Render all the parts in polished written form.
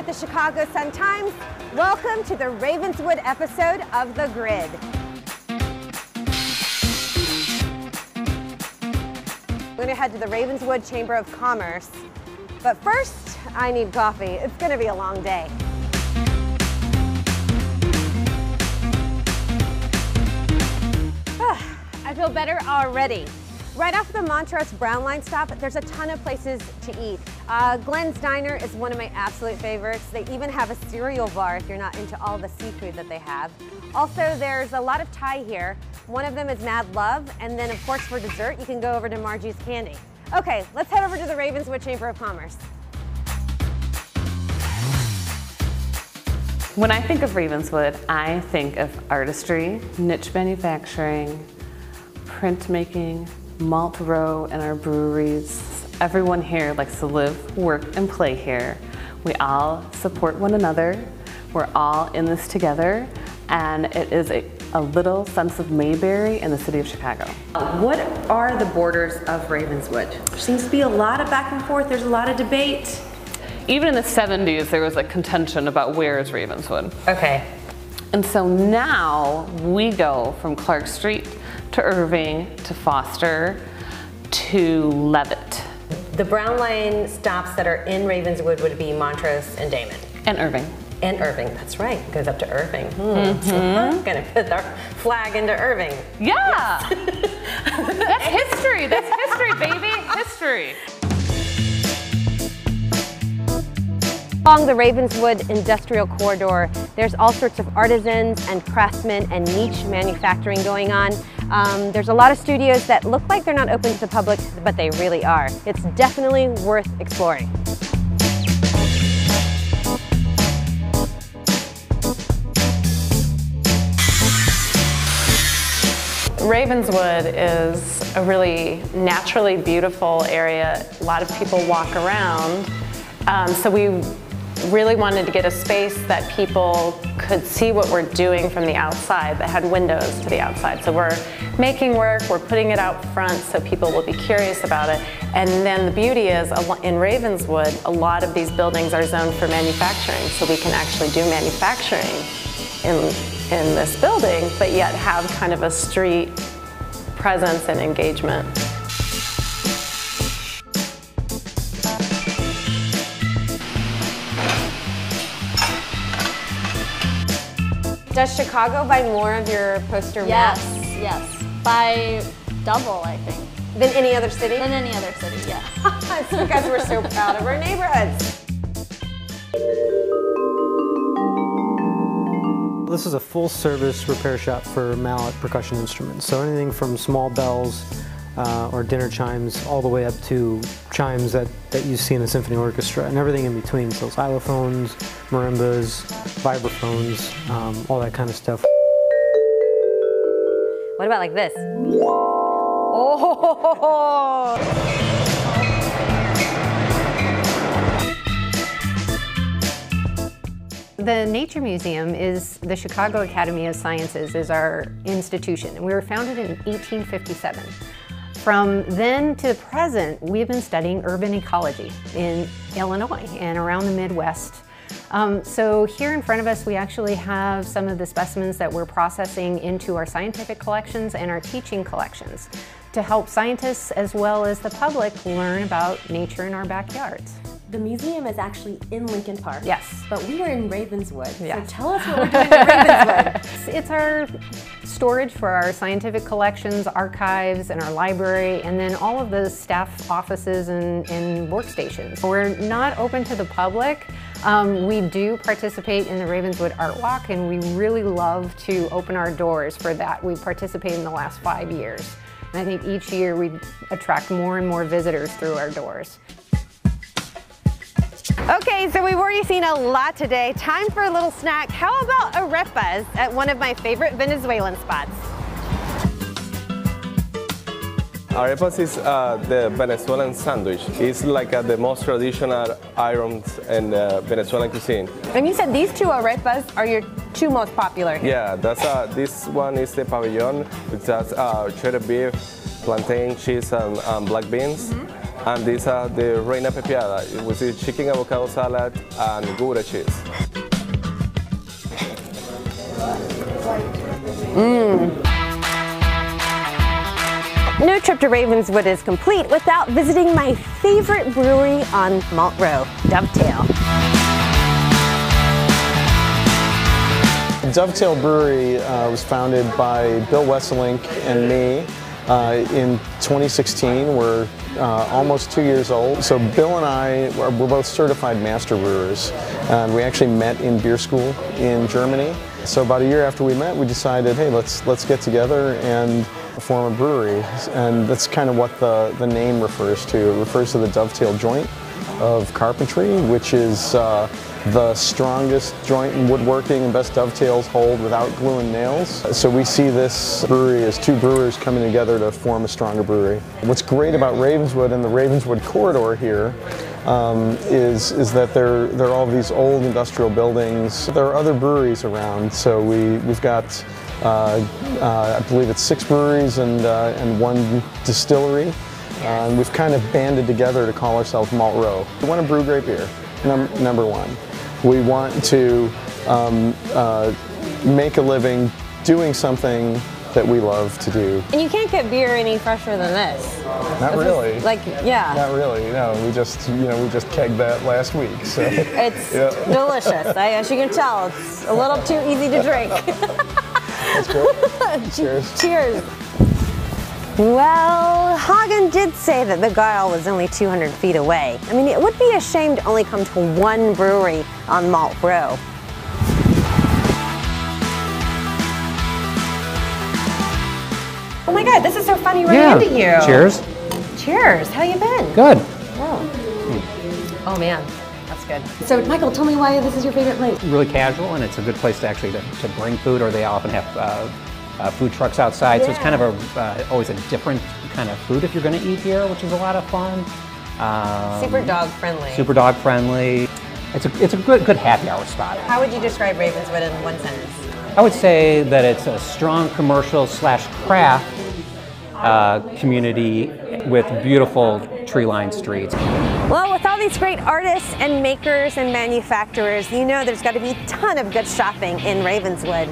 the Chicago Sun-Times. Welcome to the Ravenswood episode of The Grid. I'm going to head to the Ravenswood Chamber of Commerce. But first, I need coffee. It's going to be a long day. I feel better already. Right off the Montrose Brown Line stop, there's a ton of places to eat. Glenn's Diner is one of my absolute favorites. They even have a cereal bar if you're not into all the seafood that they have. Also, there's a lot of Thai here. One of them is Mad Love, and then of course for dessert, you can go over to Margie's Candy. Okay, let's head over to the Ravenswood Chamber of Commerce. When I think of Ravenswood, I think of artistry, niche manufacturing, printmaking, malt row, and our breweries. Everyone here likes to live, work, and play here. We all support one another. We're all in this together, and it is a little sense of Mayberry in the city of Chicago. What are the borders of Ravenswood? There seems to be a lot of back and forth. There's a lot of debate. Even in the 70s, there was a contention about where is Ravenswood. Okay. And so now we go from Clark Street to Irving to Foster to Levitt. The Brown Line stops that are in Ravenswood would be Montrose and Damon. And Irving. And Irving, that's right. It goes up to Irving. So we're gonna put our flag into Irving. Yeah! That's history. That's history, baby. History. Along the Ravenswood Industrial Corridor, there's all sorts of artisans and craftsmen and niche manufacturing going on. There's a lot of studios that look like they're not open to the public, but they really are. It's definitely worth exploring. Ravenswood is a really naturally beautiful area. A lot of people walk around. So we really wanted to get a space that people could see what we're doing from the outside, that had windows to the outside. So we're making work, we're putting it out front so people will be curious about it. And then the beauty is, in Ravenswood, a lot of these buildings are zoned for manufacturing, so we can actually do manufacturing in this building, but yet have kind of a street presence and engagement. Does Chicago buy more of your poster Yes, mats? yes. By double, I think. Than any other city? Than any other city, yeah. It's because we're so proud of our neighborhoods. This is a full-service repair shop for mallet percussion instruments. So anything from small bells or dinner chimes all the way up to chimes that you see in a symphony orchestra and everything in between. So xylophones, marimbas, vibraphones, all that kind of stuff. What about like this? Oh! The Nature Museum is the Chicago Academy of Sciences, is our institution. And we were founded in 1857. From then to the present, we've been studying urban ecology in Illinois and around the Midwest. So here in front of us, we actually have some of the specimens that we're processing into our scientific collections and our teaching collections to help scientists as well as the public learn about nature in our backyards. The museum is actually in Lincoln Park. Yes. But we are in Ravenswood. Yes. So tell us what we're doing in Ravenswood. It's our storage for our scientific collections, archives, and our library, and then all of the staff offices and workstations. We're not open to the public. We do participate in the Ravenswood Art Walk, and we really love to open our doors for that. We've participated in the last 5 years. And I think each year we attract more and more visitors through our doors. Okay, so we've already seen a lot today. Time for a little snack. How about arepas at one of my favorite Venezuelan spots? Arepas is the Venezuelan sandwich. It's like the most traditional items in Venezuelan cuisine. And you said these two arepas are your two most popular here. Yeah, that's this one is the pabellon, which has cheddar beef, plantain, cheese, and black beans. And these are the Reina Pepiada, which is chicken avocado salad and Gouda cheese. No trip to Ravenswood is complete without visiting my favorite brewery on Malt Row, Dovetail. Dovetail Brewery was founded by Bill Wesselink and me in 2016. We're almost 2 years old. So Bill and I, we're both certified master brewers. And we actually met in beer school in Germany. So about a year after we met, we decided, hey, let's get together and form a brewery. And that's kind of what the name refers to. It refers to the dovetail joint of carpentry, which is the strongest joint in woodworking and best dovetails hold without glue and nails. So we see this brewery as two brewers coming together to form a stronger brewery. What's great about Ravenswood and the Ravenswood corridor here is that they're all these old industrial buildings. There are other breweries around, so we've got I believe it's 6 breweries and 1 distillery. And we've kind of banded together to call ourselves Malt Row. We want to brew great beer, number one. We want to make a living doing something that we love to do. And you can't get beer any fresher than this. Not really. Yeah. Not really. No, we just kegged that last week. So it's delicious. As you can tell, it's a little too easy to drink. That's great. Cheers. Cheers. Well, Hagen did say that the Guile was only 200 feet away. I mean, it would be a shame to only come to one brewery on Malt Row. Oh my God, this is so funny running into you. Cheers. Cheers. How you been? Good. Oh man, that's good. So Michael, tell me why this is your favorite place. Really casual, and it's a good place to actually to bring food, or they often have food trucks outside, so it's kind of always a different kind of food if you're going to eat here, which is a lot of fun. Super dog friendly. Super dog friendly. It's a good happy hour spot. How would you describe Ravenswood in one sentence? I would say that it's a strong commercial / craft community with beautiful tree-lined streets. Well, with all these great artists and makers and manufacturers, you know there's got to be a ton of good shopping in Ravenswood.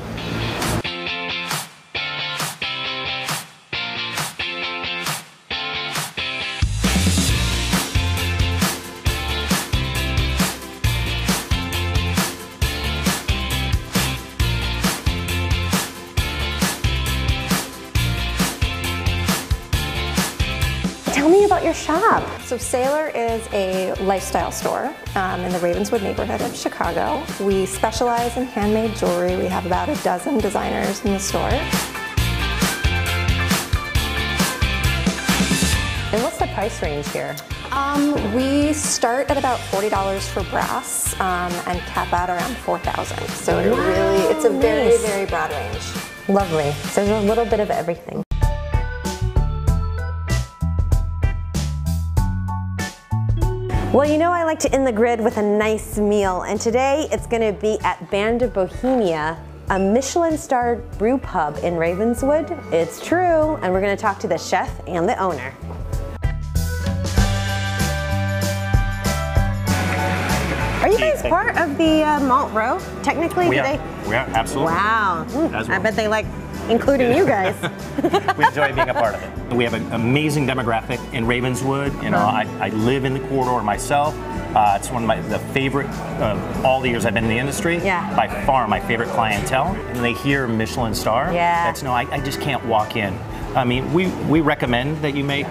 Tell me about your shop. So Saylor is a lifestyle store in the Ravenswood neighborhood of Chicago. We specialize in handmade jewelry. We have about a dozen designers in the store. And what's the price range here? We start at about $40 for brass and cap out around $4,000. So it's a very, very broad range. Lovely. So there's a little bit of everything. Well, you know I like to end the grid with a nice meal, and today it's going to be at Band of Bohemia, a Michelin-starred brew pub in Ravenswood. It's true, and we're going to talk to the chef and the owner. Are you guys part of the Malt Row? Technically, we are, absolutely. Wow. I bet they like including you guys. We enjoy being a part of it. We have an amazing demographic in Ravenswood. You know, I live in the corridor myself. It's one of the favorite of all the years I've been in the industry. Yeah. By far my favorite clientele. And they hear Michelin star. Yeah. That's I just can't walk in. I mean, we recommend that you make